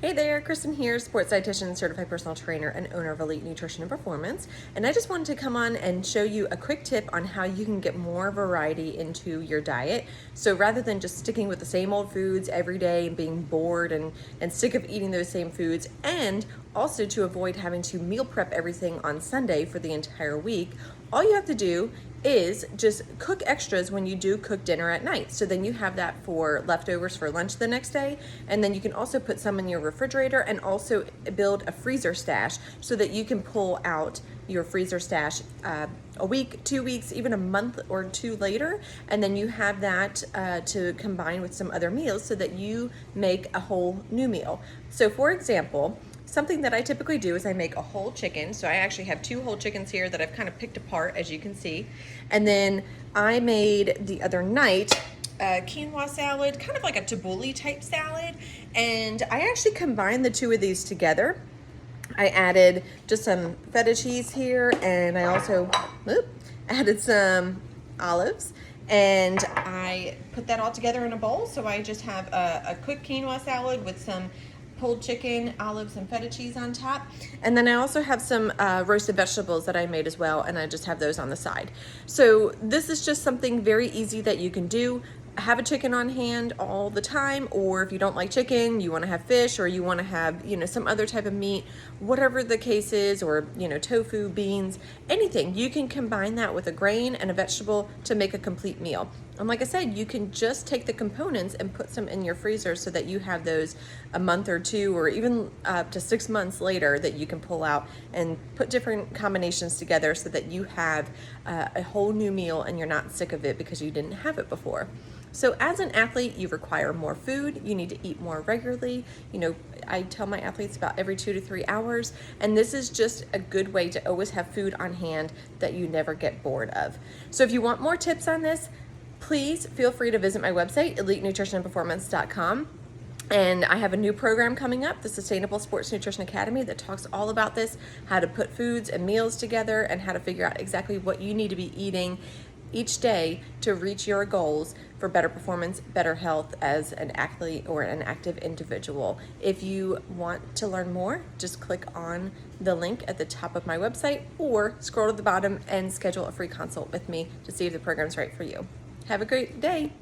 Hey there, Kristen here, sports dietitian, certified personal trainer, and owner of Elite Nutrition and Performance. And I just wanted to come on and show you a quick tip on how you can get more variety into your diet. So rather than just sticking with the same old foods every day and being bored and sick of eating those same foods, and also to avoid having to meal prep everything on Sunday for the entire week, all you have to do is just cook extras when you do cook dinner at night. So then you have that for leftovers for lunch the next day. And then you can also put some in your refrigerator and also build a freezer stash so that you can pull out your freezer stash a week, 2 weeks, even a month or two later. And then you have that to combine with some other meals so that you make a whole new meal. So for example, something that I typically do is I make a whole chicken. So I actually have 2 whole chickens here that I've kind of picked apart, as you can see. And then I made the other night quinoa salad, kind of like a tabbouleh type salad. And I actually combined the 2 of these together. I added just some feta cheese here, and I also added some olives. And I put that all together in a bowl. So I just have a quick quinoa salad with some pulled chicken, olives, and feta cheese on top. And then I also have some roasted vegetables that I made as well, and I just have those on the side. So this is just something very easy that you can do. Have a chicken on hand all the time, or if you don't like chicken, you want to have fish, or you want to have, some other type of meat, whatever the case is, or, tofu, beans, anything. You can combine that with a grain and a vegetable to make a complete meal. And like I said, you can just take the components and put some in your freezer so that you have those a month or two, or even up to 6 months later, that you can pull out and put different combinations together so that you have a whole new meal and you're not sick of it because you didn't have it before. So as an athlete, you require more food. You need to eat more regularly. I tell my athletes about every 2 to 3 hours, and this is just a good way to always have food on hand that you never get bored of. So if you want more tips on this, please feel free to visit my website, elitenutritionandperformance.com. And I have a new program coming up, the Sustainable Sports Nutrition Academy, that talks all about this, how to put foods and meals together and how to figure out exactly what you need to be eating each day to reach your goals for better performance, better health as an athlete or an active individual. If you want to learn more, just click on the link at the top of my website or scroll to the bottom and schedule a free consult with me to see if the program's right for you. Have a great day.